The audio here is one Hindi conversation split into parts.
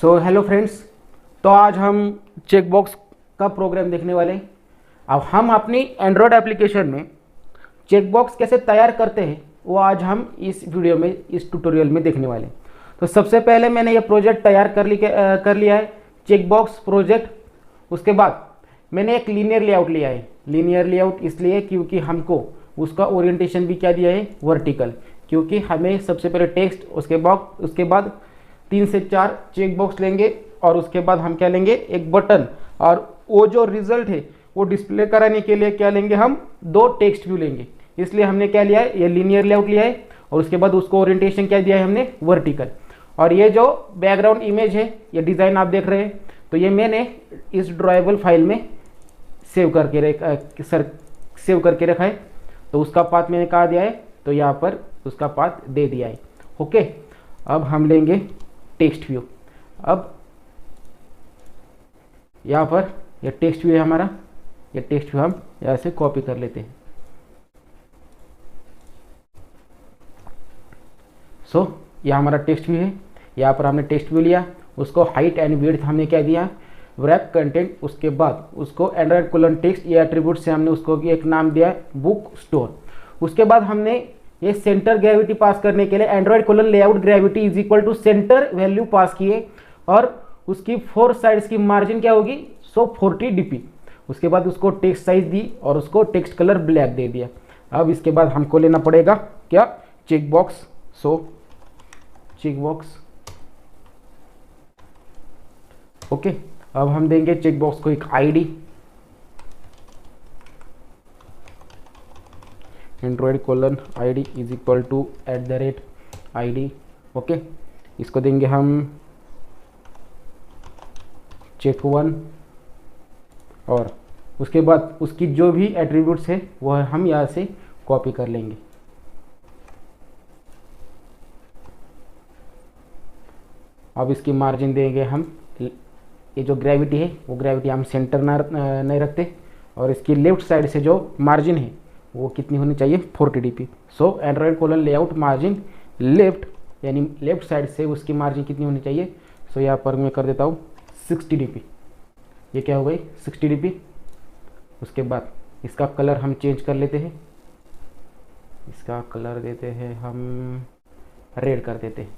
सो हेलो फ्रेंड्स, तो आज हम चेकबॉक्स का प्रोग्राम देखने वाले हैं। अब हम अपनी एंड्रॉयड एप्लीकेशन में चेकबॉक्स कैसे तैयार करते हैं वो आज हम इस वीडियो में, इस ट्यूटोरियल में देखने वाले हैं। तो सबसे पहले मैंने ये प्रोजेक्ट तैयार कर लिया है, चेकबॉक्स प्रोजेक्ट। उसके बाद मैंने एक लीनियर लेआउट लिया है। लीनियर लेआउट इसलिए क्योंकि हमको उसका ओरिएंटेशन भी क्या दिया है, वर्टिकल, क्योंकि हमें सबसे पहले टेक्स्ट, उसके बाद 3 से 4 चेक बॉक्स लेंगे और उसके बाद हम क्या लेंगे, एक बटन, और वो जो रिजल्ट है वो डिस्प्ले कराने के लिए क्या लेंगे, हम 2 टेक्स्ट व्यू लेंगे। इसलिए हमने क्या लिया है, ये लीनियर लेआउट लिया है और उसके बाद उसको ओरिएंटेशन क्या दिया है हमने, वर्टिकल। और ये जो बैकग्राउंड इमेज है, ये डिज़ाइन आप देख रहे हैं, तो ये मैंने इस ड्राइवेबल फाइल में सेव करके रखा है। तो उसका पाथ मैंने कहा दिया है, तो यहाँ पर उसका पाथ दे दिया है। ओके, अब हम लेंगे टेक्स्ट व्यू। अब यहाँ पर ये टेक्स्ट व्यू है हमारा, ये टेक्स्ट व्यू हम यहाँ से कॉपी कर लेते हैं। सो यह हमारा टेक्स्ट व्यू है। यहाँ पर हमने टेक्स्ट व्यू लिया, उसको हाइट एंड विड्थ हमने क्या दिया, रैप कंटेंट। उसके बाद उसको एंड्रॉयड कोलन टेक्स्ट ये एट्रीब्यूट से हमने उसको भी एक नाम दिया बुक स्टोर। उसके बाद हमने ये सेंटर ग्रेविटी पास करने के लिए Android colon layout gravity is equal to centre value पास किए और उसकी 4 साइड्स की मार्जिन क्या होगी, 40 dp। उसके बाद उसको टेक्स्ट साइज दी और उसको टेक्स्ट कलर ब्लैक दे दिया। अब इसके बाद हमको लेना पड़ेगा क्या, check box. So check box, okay. अब हम देंगे चेक बॉक्स को एक ID, Android colon ID is equal to @ID। Okay, इसको देंगे हम check1 और उसके बाद उसकी जो भी एट्रीब्यूट्स है वह हम यहाँ से कॉपी कर लेंगे। अब इसकी मार्जिन देंगे हम, ये जो ग्रेविटी है वो ग्रेविटी हम सेंटर नहीं रखते, और इसकी लेफ्ट साइड से जो मार्जिन है वो कितनी होनी चाहिए, 40 dp। So android colon layout margin left, यानी लेफ्ट साइड से उसकी मार्जिन कितनी होनी चाहिए। सो यहाँ पर मैं कर देता हूँ 60 dp। ये क्या हो गई, 60 dp। उसके बाद इसका कलर हम चेंज कर लेते हैं, इसका कलर देते हैं हम रेड कर देते हैं।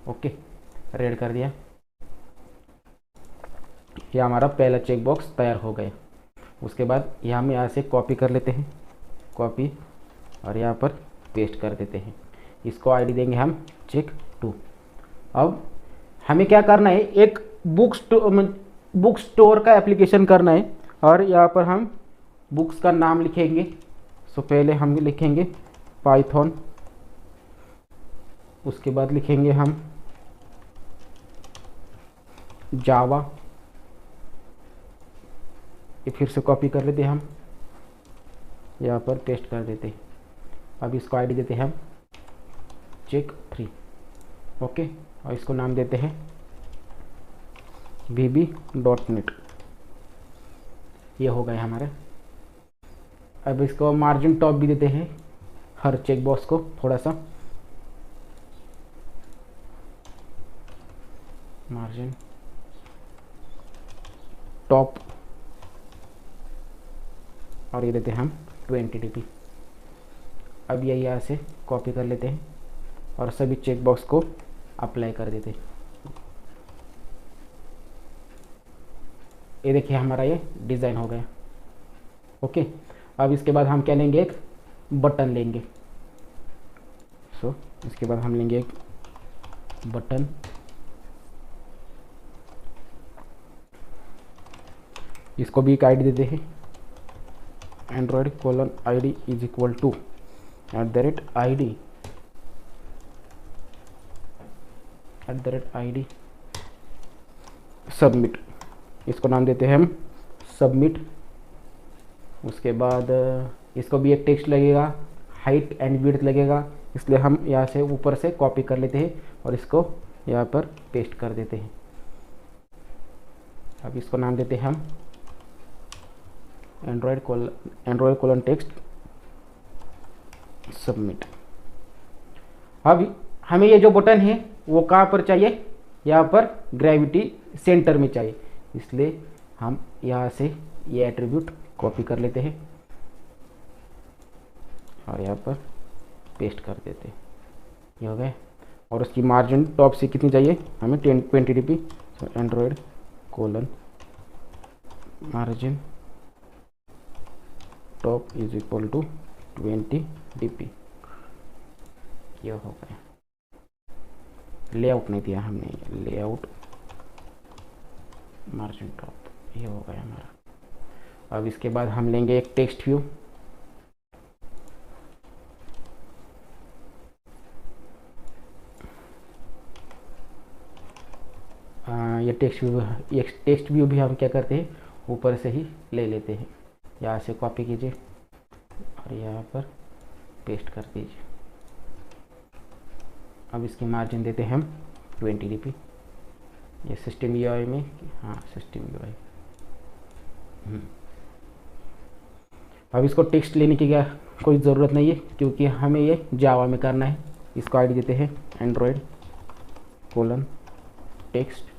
ओके, रेड कर दिया। ये हमारा पहला चेक बॉक्स तैयार हो गया। उसके बाद ये हम यहाँ से कॉपी कर लेते हैं, कॉपी, और यहाँ पर पेस्ट कर देते हैं। इसको आईडी देंगे हम check2। अब हमें क्या करना है, एक बुक स्टोर का एप्लीकेशन करना है और यहाँ पर हम बुक्स का नाम लिखेंगे। सो पहले हम लिखेंगे पाइथन, उसके बाद लिखेंगे हम जावा। ये फिर से कॉपी कर लेते हैं, हम यहाँ पर पेस्ट कर देते हैं। अब इसको आईडी देते हैं हम check3। ओके, और इसको नाम देते हैं vb.net। ये हो गए हमारे। अब इसको मार्जिन टॉप भी देते हैं हर चेक बॉक्स को थोड़ा सा, मार्जिन टॉप, और ये देते हैं हम 20 dp। अब ये यहाँ से कॉपी कर लेते हैं और सभी चेक बॉक्स को अप्लाई कर देते हैं। ये देखिए हमारा ये डिज़ाइन हो गया। ओके, अब इसके बाद हम क्या लेंगे, एक बटन लेंगे। सो इसके बाद हम लेंगे एक बटन। इसको भी एक आईडी देते हैं, Android colon ID is equal to @ID submit. इसको नाम देते हैं हम सबमिट। उसके बाद इसको भी एक टेक्स्ट लगेगा, हाइट एंड विड्थ लगेगा, इसलिए हम यहाँ से ऊपर से कॉपी कर लेते हैं और इसको यहाँ पर पेस्ट कर देते हैं। अब इसको नाम देते हैं हम एंड्रॉयड कोलन टेक्स्ट सबमिट। अब हमें ये जो बटन है वो कहाँ पर चाहिए, यहाँ पर ग्रेविटी सेंटर में चाहिए, इसलिए हम यहाँ से ये एट्रीब्यूट कॉपी कर लेते हैं और यहाँ पर पेस्ट कर देते हैं। ये हो गए। और उसकी मार्जिन टॉप से कितनी चाहिए हमें 20 dp। Android colon margin top is equal to 20 dp। ये हो गया। लेआउट नहीं दिया हमने, लेआउट मार्जिन टॉप, ये हो गया हमारा। अब इसके बाद हम लेंगे एक टेक्स्ट व्यू। ये टेक्स्ट व्यू भी हम क्या करते हैं, ऊपर से ही ले लेते हैं। यहाँ से कॉपी कीजिए और यहाँ पर पेस्ट कर दीजिए। अब इसकी मार्जिन देते हैं हम 20 dp। ये सिस्टम यूआई में, हाँ सिस्टम यूआई। अब इसको टेक्स्ट लेने की क्या कोई ज़रूरत नहीं है, क्योंकि हमें ये जावा में करना है। इसको आईडी देते हैं Android colon text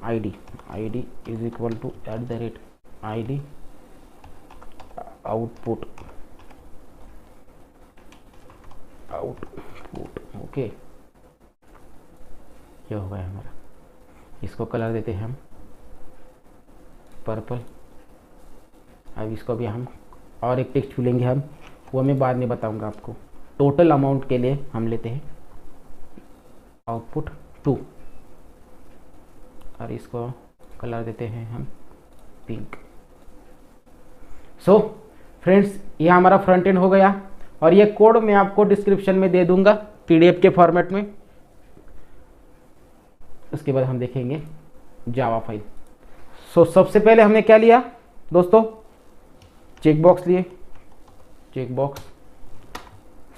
ID is equal to @id output. Okay, ये हो गया हमारा। इसको कलर देते हैं हम पर्पल। अब इसको भी हम और एक टेक्स्ट लेंगे हम, वो मैं बाद में बताऊंगा आपको। टोटल अमाउंट के लिए हम लेते हैं आउटपुट 2 और इसको कलर देते हैं हम पिंक। सो फ्रेंड्स, ये हमारा फ्रंट एंड हो गया और ये कोड मैं आपको डिस्क्रिप्शन में दे दूंगा पीडीएफ के फॉर्मेट में। उसके बाद हम देखेंगे जावा फाइल। सो सबसे पहले हमने क्या लिया दोस्तों, चेकबॉक्स लिए, चेकबॉक्स।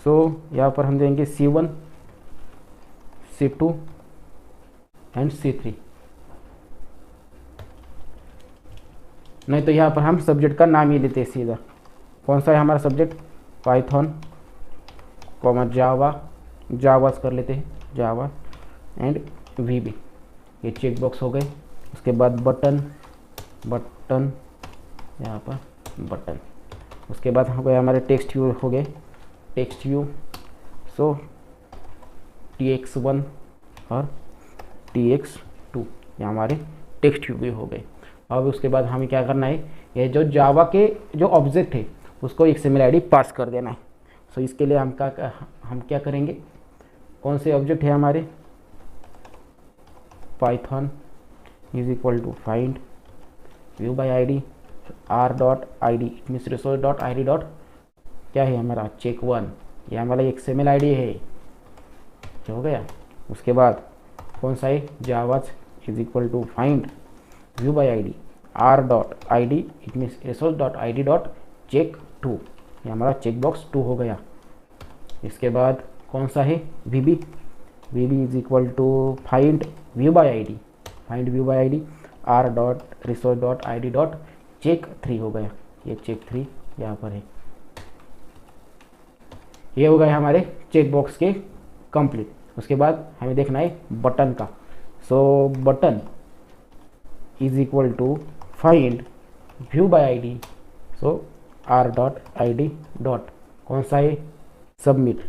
सो यहाँ पर हम देंगे C1 C2 एंड C3। नहीं तो यहाँ पर हम सब्जेक्ट का नाम ही लेते हैं सीधा। कौन सा है हमारा सब्जेक्ट, पाइथन कॉमा जावास कर लेते हैं, जावा एंड VB। ये चेक बॉक्स हो गए। उसके बाद बटन यहाँ पर बटन। उसके बाद हो गए हमारे टेक्स्ट व्यू, हो गए टेक्स्ट व्यू। सो TX1 और TX2 ये हमारे टेक्स्ट व्यू भी हो गए। अब उसके बाद हमें क्या करना है, ये जो जावा के जो ऑब्जेक्ट है उसको XML ID पास कर देना है। सो इसके लिए हम क्या करेंगे, कौन से ऑब्जेक्ट है हमारे, Python is equal to find view by ID r.id, it means resource.id dot क्या है हमारा check1, ये हमारा XML ID है। हो गया। उसके बाद कौन सा है, जावास is equal to find view by ID r.id, it means resource.id dot check2, ये हमारा चेक बॉक्स 2 हो गया। इसके बाद कौन सा है, VB is equal to find view by ID r.resource.id dot check3 हो गया। ये check3 यहाँ पर है। ये हो गए हमारे चेक बॉक्स के कंप्लीट। उसके बाद हमें देखना है बटन का। So button is equal to find view by ID, so r.id dot कौन सा है, सबमिट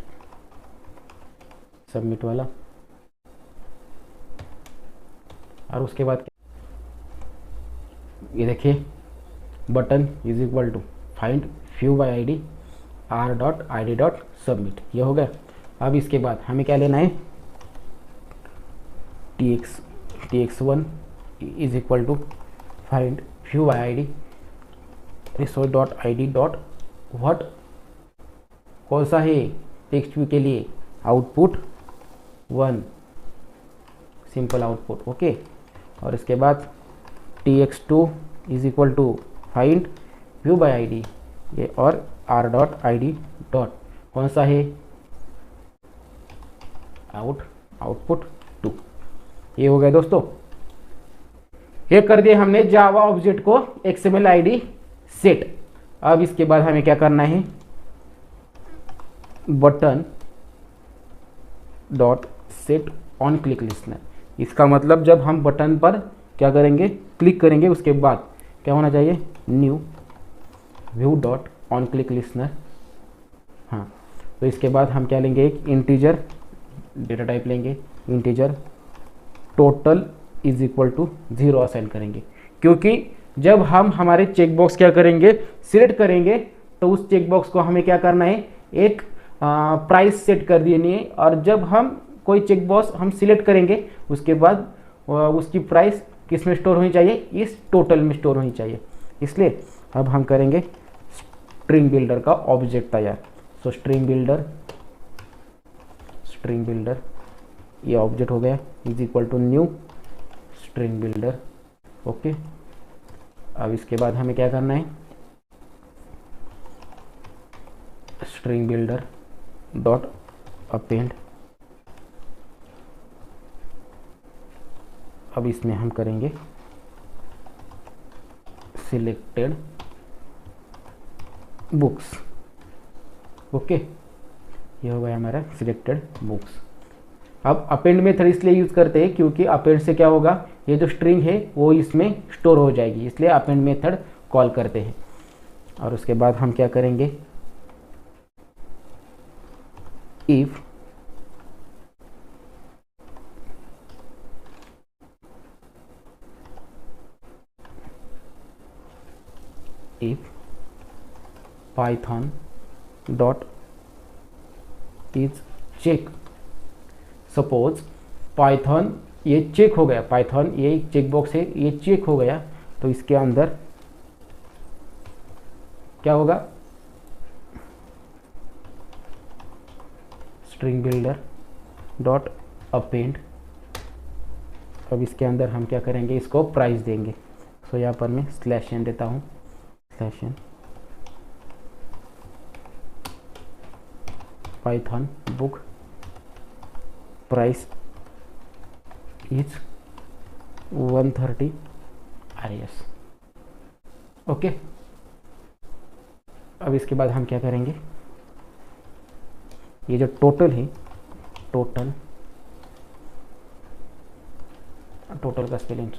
वाला। और उसके बाद ये देखिए button is equal to find view by ID r.id dot submit, ये हो गया। अब इसके बाद हमें क्या लेना है, TX1 is equal to find view by ID resource.id dot what, कौन सा है टेक्स्ट व्यू के लिए, आउटपुट 1, सिंपल आउटपुट। ओके। और इसके बाद TX2 is equal to find view by ID, ये और r.id डॉट कौन सा है, आउटपुट 2। ये हो गया दोस्तों। ये कर दिए हमने जावा ऑब्जेक्ट को XML ID सेट। अब इसके बाद हमें क्या करना है, button dot set on click listener, इसका मतलब जब हम बटन पर क्या करेंगे, क्लिक करेंगे, उसके बाद क्या होना चाहिए, new view dot on click listener. हाँ, तो इसके बाद हम क्या लेंगे, एक इंटीजर डेटा टाइप लेंगे, integer total is equal to 0 assign करेंगे, क्योंकि जब हम हमारे चेकबॉक्स क्या करेंगे, सिलेक्ट करेंगे, तो उस चेकबॉक्स को हमें क्या करना है, एक प्राइस सेट कर देनी है। और जब हम कोई चेकबॉक्स हम सिलेक्ट करेंगे, उसके बाद उसकी प्राइस किस में स्टोर होनी चाहिए, इस टोटल में स्टोर होनी चाहिए। इसलिए अब हम करेंगे स्ट्रिंग बिल्डर का ऑब्जेक्ट तैयार। सो स्ट्रिंग बिल्डर ये ऑब्जेक्ट हो गया, is equal to new string builder. Okay, अब इसके बाद हमें क्या करना है, स्ट्रिंग बिल्डर डॉट अपेंड। अब इसमें हम करेंगे सिलेक्टेड बुक्स। ओके, ये हो गया हमारा सिलेक्टेड बुक्स। अब अपेंड मेथड इसलिए यूज करते हैं क्योंकि अपेंड से क्या होगा, ये जो स्ट्रिंग है वो इसमें स्टोर हो जाएगी, इसलिए अपेंड मेथड कॉल करते हैं। और उसके बाद हम क्या करेंगे, if Python dot is check. Suppose Python ये चेक हो गया, पाइथन ये चेक बॉक्स है, ये चेक हो गया, तो इसके अंदर क्या होगा, स्ट्रिंग बिल्डर डॉट अपेंड। अब इसके अंदर हम क्या करेंगे, इसको प्राइस देंगे। सो यहाँ पर मैं /n देता हूँ, /n Python book price is 130 RS। Okay, अब इसके बाद हम क्या करेंगे, ये जो टोटल है, टोटल का स्पेलिंग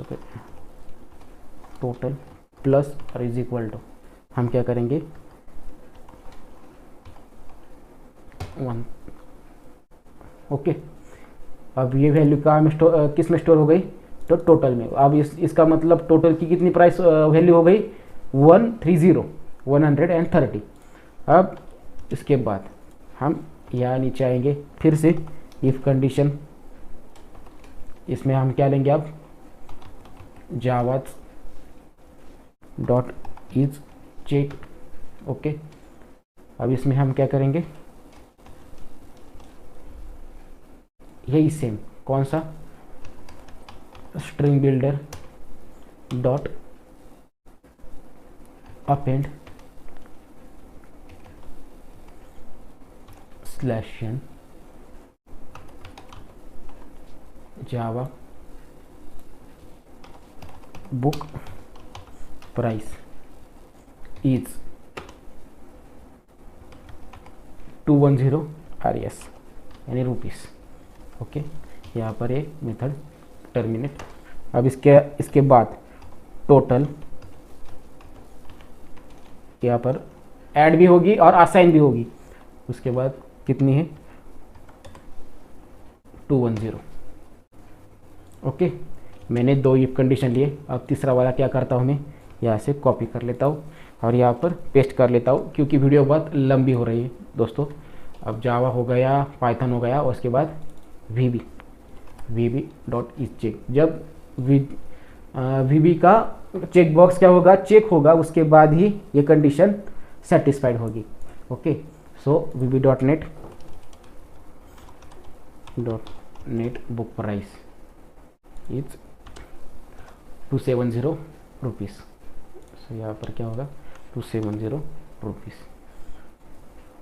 टोटल प्लस और इज इक्वल टू, हम क्या करेंगे 1। ओके, अब ये वैल्यू का में किस में स्टोर हो गई, तो टोटल में। अब इसका मतलब टोटल की कितनी प्राइस वैल्यू हो गई, 130। अब इसके बाद हम यहाँ नीचे आएंगे, फिर से इफ कंडीशन, इसमें हम क्या लेंगे, अब Java dot is check. Okay, अब इसमें हम क्या करेंगे, यही सेम, कौन सा, string builder dot append /n Java book price is 210 RS यानी रुपीस। ओके, यहाँ पर ये मेथड टर्मिनेट। अब इसके बाद टोटल यहाँ पर ऐड भी होगी और असाइन भी होगी। उसके बाद कितनी है, 210। ओके, मैंने 2 इफ कंडीशन लिए। अब तीसरा वाला क्या करता हूँ, मैं यहाँ से कॉपी कर लेता हूँ और यहाँ पर पेस्ट कर लेता हूँ, क्योंकि वीडियो बहुत लंबी हो रही है दोस्तों। अब जावा हो गया, पाइथन हो गया, और उसके बाद वीबी डॉट इज चेक। जब वीबी का चेक बॉक्स क्या होगा, चेक होगा, उसके बाद ही ये कंडीशन सेटिस्फाइड होगी। Okay, so VB dot net book price is 270 rupees. So यहाँ पर क्या होगा, 270 रुपीज़।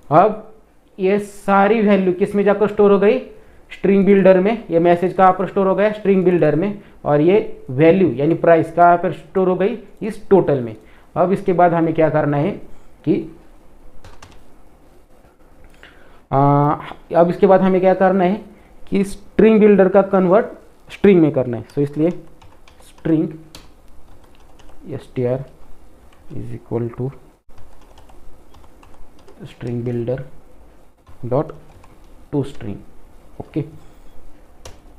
अब ये सारी वैल्यू किस में जाकर स्टोर हो गई, स्ट्रिंग बिल्डर में। ये मैसेज कहाँ पर स्टोर हो गया, स्ट्रिंग बिल्डर में, और ये वैल्यू यानी प्राइस कहाँ पर स्टोर हो गई, इस टोटल में। अब इसके बाद हमें क्या करना है कि अब इसके बाद हमें क्या करना है कि स्ट्रिंग बिल्डर का कन्वर्ट स्ट्रिंग में करना है। सो इसलिए string str is equal to string builder dot to string. Okay,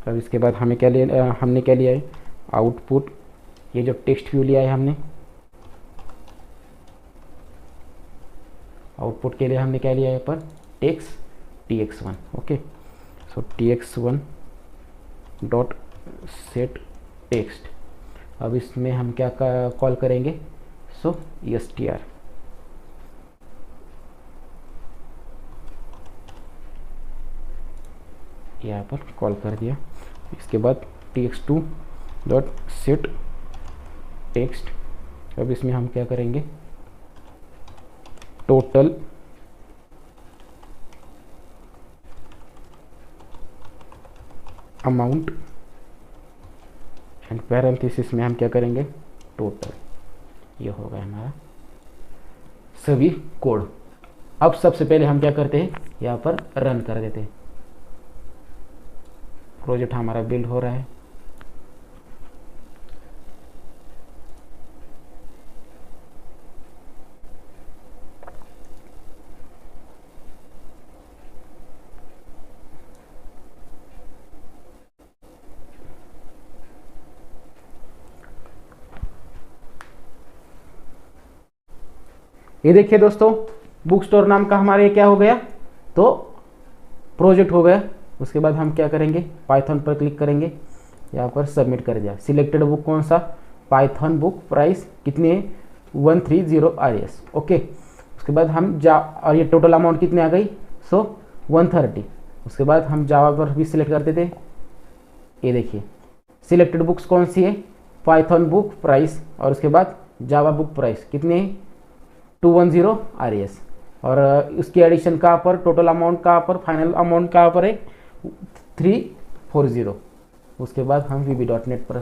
अब इसके बाद हमने क्या लिया है आउटपुट, ये जो टेक्स्ट व्यू लिया है हमने, आउटपुट के लिए हमने क्या लिया है पर टेक्स्ट tx1। ओके, सो tx1 डॉट सेट टेक्स्ट। अब इसमें हम क्या कॉल करेंगे, सो str यहाँ पर कॉल कर दिया। इसके बाद tx2 डॉट सेट टेक्स्ट। अब इसमें हम क्या करेंगे टोटल अमाउंट एंड पैरेंथेसिस में हम क्या करेंगे टोटल। ये होगा हमारा सभी कोड। अब सबसे पहले हम क्या करते हैं यहाँ पर रन कर देते हैं। प्रोजेक्ट हमारा बिल्ड हो रहा है। ये देखिए दोस्तों, बुक स्टोर नाम का हमारे क्या हो गया, तो प्रोजेक्ट हो गया। उसके बाद हम क्या करेंगे पाइथन पर क्लिक करेंगे, यहाँ पर सबमिट कर दिया। सिलेक्टेड बुक कौन सा, पाइथन बुक, प्राइस कितनी है 130 RS। ओके, उसके बाद हम और ये टोटल अमाउंट कितनी आ गई, सो 130। उसके बाद हम जावा पर भी सिलेक्ट करते थे। ये देखिए सिलेक्टेड बुक्स कौन सी है, पाइथन बुक प्राइस, और उसके बाद जावा बुक प्राइस कितनी है 210 RS। और उसकी एडिशन कहाँ पर, टोटल अमाउंट कहाँ पर, फाइनल अमाउंट कहाँ पर है 340। उसके बाद हम VB.NET पर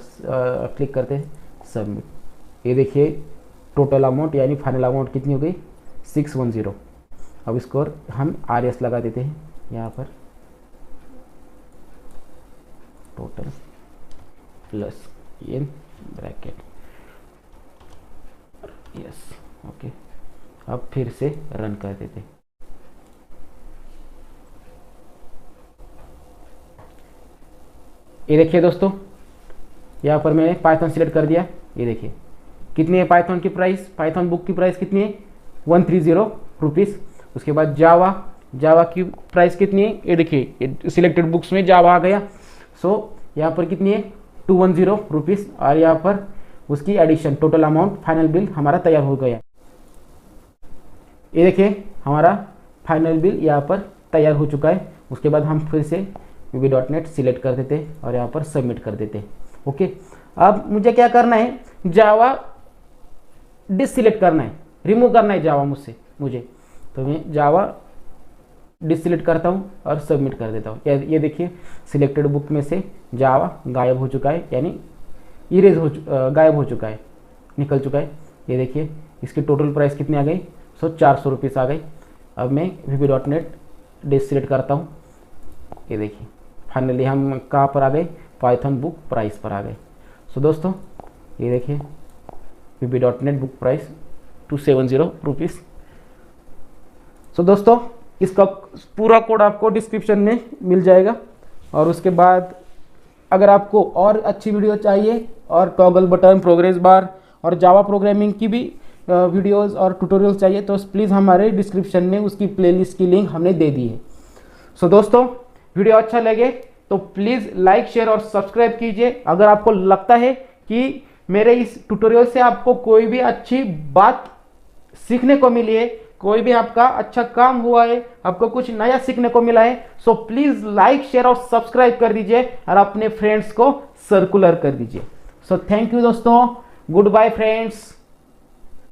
क्लिक करते हैं, सबमिट। ये देखिए टोटल अमाउंट यानी फाइनल अमाउंट कितनी हो गई 610। अब इसको हम RS लगा देते हैं यहाँ पर, total plus in bracket, yes. Okay, अब फिर से रन कर देते। ये देखिए दोस्तों, यहाँ पर मैंने पाइथन सिलेक्ट कर दिया। ये देखिए कितनी है पाइथन की प्राइस, पाइथन बुक की प्राइस कितनी है 130 रुपीज़। उसके बाद जावा की प्राइस कितनी है, ये देखिए सिलेक्टेड बुक्स में जावा आ गया। सो यहाँ पर कितनी है 210 रुपीज़, और यहाँ पर उसकी addition total amount final bill हमारा तैयार हो गया। ये देखिए हमारा फाइनल बिल यहाँ पर तैयार हो चुका है। उसके बाद हम फिर से VB.NET सिलेक्ट कर देते और यहाँ पर सबमिट कर देते। ओके, अब मुझे क्या करना है, जावा डिससिलेक्ट करना है, रिमूव करना है जावा मुझे। तो मैं जावा डिससिलेक्ट करता हूँ और सबमिट कर देता हूँ। ये देखिए सिलेक्टेड बुक में से जावा गायब हो चुका है, यानी गायब हो चुका है, निकल चुका है। ये देखिए इसकी टोटल प्राइस कितनी आ गई, सो 400 रुपीज़ आ गई। अब मैं VB.NET डिससिलेक्ट करता हूँ। ये देखिए फाइनली हम कहाँ पर आ गए, पाइथन बुक प्राइस पर आ गए। सो दोस्तों ये देखिए VB.NET बुक प्राइस 270 रुपीज़। सो दोस्तों इसका पूरा कोड आपको डिस्क्रिप्शन में मिल जाएगा। और उसके बाद अगर आपको और अच्छी वीडियो चाहिए और टॉगल बटन, प्रोग्रेस बार और जावा प्रोग्रामिंग की भी वीडियोस और ट्यूटोरियल्स चाहिए तो प्लीज़ हमारे डिस्क्रिप्शन में उसकी प्लेलिस्ट की लिंक हमने दे दी है। सो दोस्तों वीडियो अच्छा लगे तो प्लीज़ लाइक, शेयर और सब्सक्राइब कीजिए। अगर आपको लगता है कि मेरे इस ट्यूटोरियल से आपको कोई भी अच्छी बात सीखने को मिली है, कोई भी आपका अच्छा काम हुआ है, आपको कुछ नया सीखने को मिला है, सो प्लीज़ लाइक, शेयर और सब्सक्राइब कर दीजिए और अपने फ्रेंड्स को सर्कुलर कर दीजिए। सो थैंक यू दोस्तों, गुड बाय फ्रेंड्स।